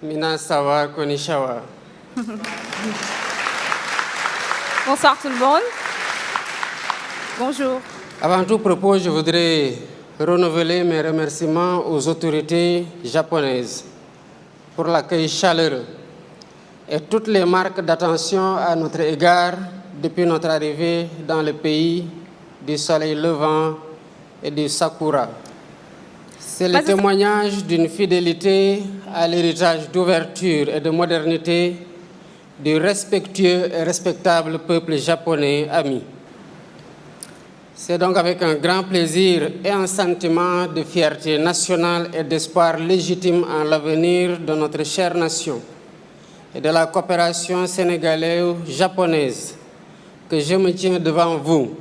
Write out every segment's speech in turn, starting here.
Minasawa Konishawa. Bonsoir tout le monde. Bonjour. Avant tout propos, je voudrais renouveler mes remerciements aux autorités japonaises pour l'accueil chaleureux et toutes les marques d'attention à notre égard depuis notre arrivée dans le pays du soleil levant et du sakura. C'est le témoignage d'une fidélité à l'héritage d'ouverture et de modernité du respectueux et respectable peuple japonais ami. C'est donc avec un grand plaisir et un sentiment de fierté nationale et d'espoir légitime en l'avenir de notre chère nation et de la coopération sénégalaise-japonaise que je me tiens devant vous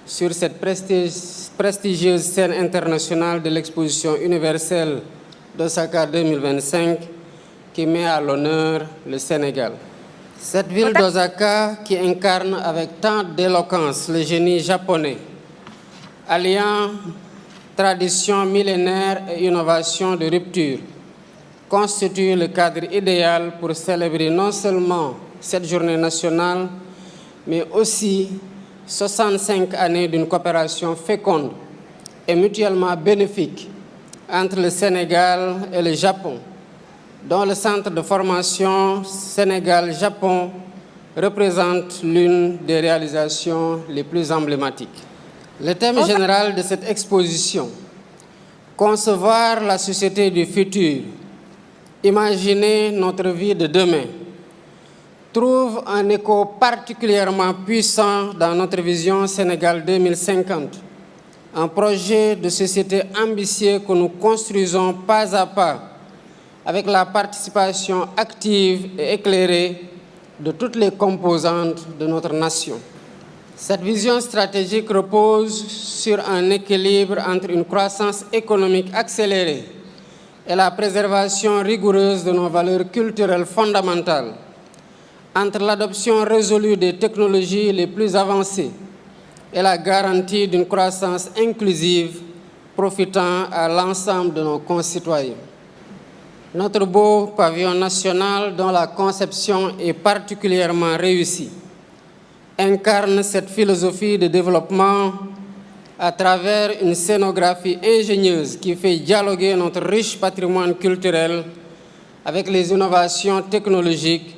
sur cette prestigieuse scène internationale de l'exposition universelle d'Osaka 2025 qui met à l'honneur le Sénégal. Cette ville d'Osaka qui incarne avec tant d'éloquence le génie japonais, alliant tradition millénaire et innovation de rupture, constitue le cadre idéal pour célébrer non seulement cette journée nationale, mais aussi 65 années d'une coopération féconde et mutuellement bénéfique entre le Sénégal et le Japon, dont le centre de formation Sénégal-Japon représente l'une des réalisations les plus emblématiques. Le thème général de cette exposition, concevoir la société du futur, imaginer notre vie de demain, trouve un écho particulièrement puissant dans notre vision Sénégal 2050, un projet de société ambitieux que nous construisons pas à pas avec la participation active et éclairée de toutes les composantes de notre nation. Cette vision stratégique repose sur un équilibre entre une croissance économique accélérée et la préservation rigoureuse de nos valeurs culturelles fondamentales, entre l'adoption résolue des technologies les plus avancées et la garantie d'une croissance inclusive profitant à l'ensemble de nos concitoyens. Notre beau pavillon national, dont la conception est particulièrement réussie, incarne cette philosophie de développement à travers une scénographie ingénieuse qui fait dialoguer notre riche patrimoine culturel avec les innovations technologiques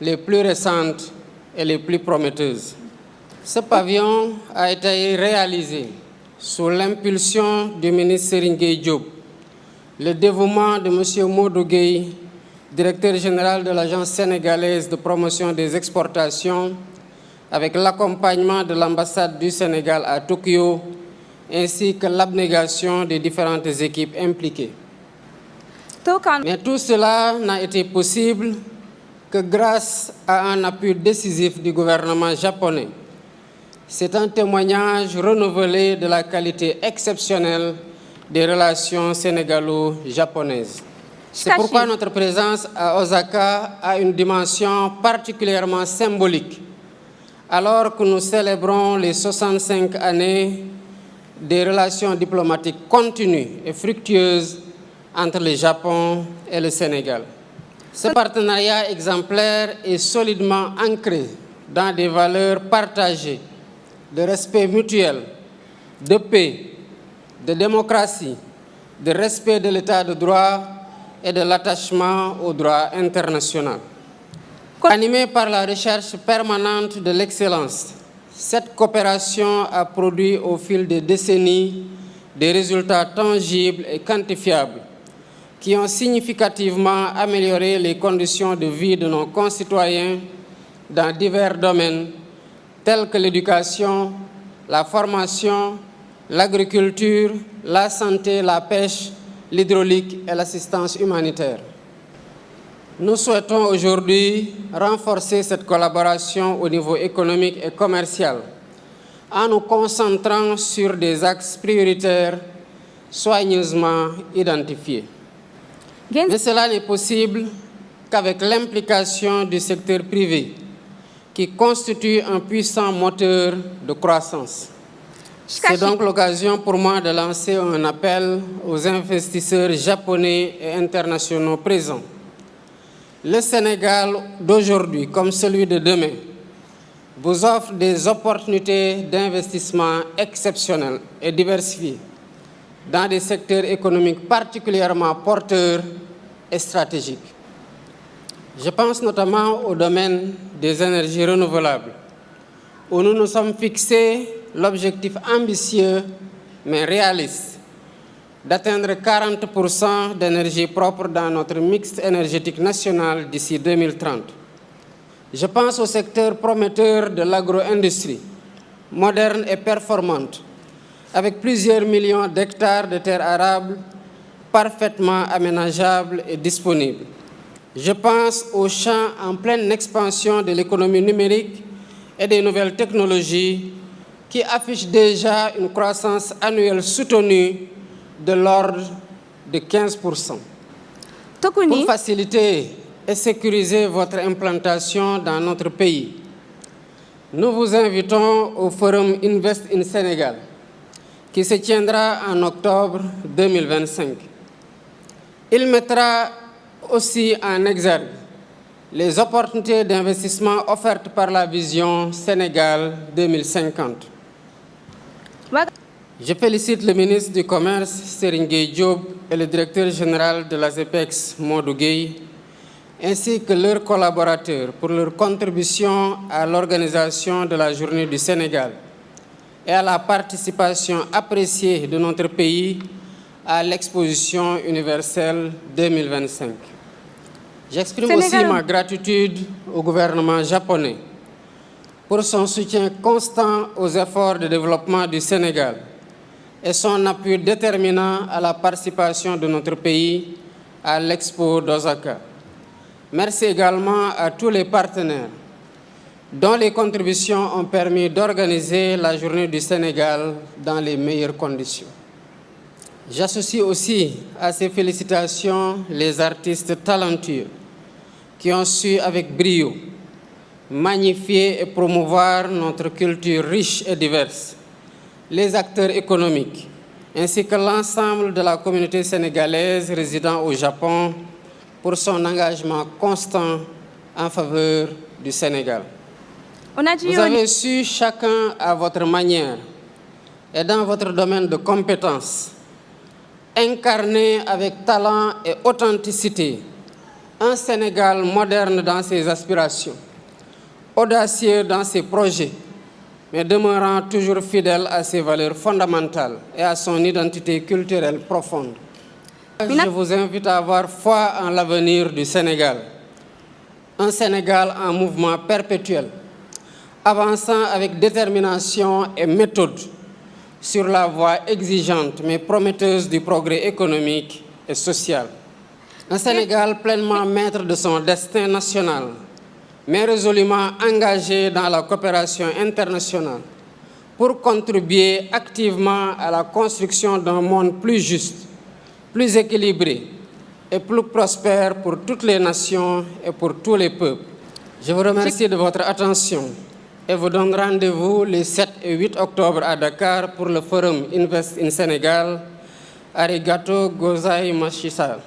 les plus récentes et les plus prometteuses. Ce pavillon a été réalisé sous l'impulsion du ministre Serigne Gueye Diop, le dévouement de M. Modou Gueye, directeur général de l'Agence sénégalaise de promotion des exportations, avec l'accompagnement de l'ambassade du Sénégal à Tokyo, ainsi que l'abnégation des différentes équipes impliquées. Mais tout cela n'a été possible que grâce à un appui décisif du gouvernement japonais. C'est un témoignage renouvelé de la qualité exceptionnelle des relations sénégalo-japonaises. C'est pourquoi notre présence à Osaka a une dimension particulièrement symbolique, alors que nous célébrons les 65 années des relations diplomatiques continues et fructueuses entre le Japon et le Sénégal. Ce partenariat exemplaire est solidement ancré dans des valeurs partagées de respect mutuel, de paix, de démocratie, de respect de l'état de droit et de l'attachement au droit international. Animée par la recherche permanente de l'excellence, cette coopération a produit au fil des décennies des résultats tangibles et quantifiables qui ont significativement amélioré les conditions de vie de nos concitoyens dans divers domaines tels que l'éducation, la formation, l'agriculture, la santé, la pêche, l'hydraulique et l'assistance humanitaire. Nous souhaitons aujourd'hui renforcer cette collaboration au niveau économique et commercial en nous concentrant sur des axes prioritaires soigneusement identifiés. Mais cela n'est possible qu'avec l'implication du secteur privé, qui constitue un puissant moteur de croissance. C'est donc l'occasion pour moi de lancer un appel aux investisseurs japonais et internationaux présents Le Sénégal d'aujourd'hui, comme celui de demain, vous offre des opportunités d'investissement exceptionnelles et diversifiées dans des secteurs économiques particulièrement porteurs et stratégiques. Je pense notamment au domaine des énergies renouvelables, où nous nous sommes fixés l'objectif ambitieux mais réaliste d'atteindre 40% d'énergie propre dans notre mix énergétique national d'ici 2030. Je pense au secteur prometteur de l'agro-industrie, moderne et performante, avec plusieurs millions d'hectares de terres arables parfaitement aménageables et disponibles. Je pense aux champs en pleine expansion de l'économie numérique et des nouvelles technologies qui affichent déjà une croissance annuelle soutenue de l'ordre de 15%. Pour faciliter et sécuriser votre implantation dans notre pays, nous vous invitons au Forum Invest in Sénégal, qui se tiendra en octobre 2025. Il mettra aussi en exergue les opportunités d'investissement offertes par la vision Sénégal 2050. Je félicite le ministre du Commerce, Serigne Gueye Diop, et le directeur général de l'ASEPEX, Modou Gueye, ainsi que leurs collaborateurs pour leur contribution à l'organisation de la Journée du Sénégal et à la participation appréciée de notre pays à l'exposition universelle 2025. J'exprime aussi ma gratitude au gouvernement japonais pour son soutien constant aux efforts de développement du Sénégal et son appui déterminant à la participation de notre pays à l'Expo d'Osaka. Merci également à tous les partenaires dont les contributions ont permis d'organiser la Journée du Sénégal dans les meilleures conditions. J'associe aussi à ces félicitations les artistes talentueux qui ont su avec brio magnifier et promouvoir notre culture riche et diverse, les acteurs économiques, ainsi que l'ensemble de la communauté sénégalaise résidant au Japon pour son engagement constant en faveur du Sénégal. Vous avez su chacun à votre manière et dans votre domaine de compétences incarner avec talent et authenticité un Sénégal moderne dans ses aspirations, audacieux dans ses projets, mais demeurant toujours fidèle à ses valeurs fondamentales et à son identité culturelle profonde. Je vous invite à avoir foi en l'avenir du Sénégal, un Sénégal en mouvement perpétuel, avançant avec détermination et méthode sur la voie exigeante mais prometteuse du progrès économique et social. Un Sénégal pleinement maître de son destin national, mais résolument engagé dans la coopération internationale pour contribuer activement à la construction d'un monde plus juste, plus équilibré et plus prospère pour toutes les nations et pour tous les peuples. Je vous remercie de votre attention et vous donne rendez-vous les 7 et 8 octobre à Dakar pour le Forum Invest in Sénégal. Arigato gozaimashita.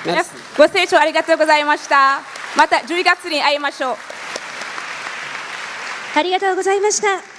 Merci. ご清聴ありがとうございました。また10月に会いましょう。ありがとうございました。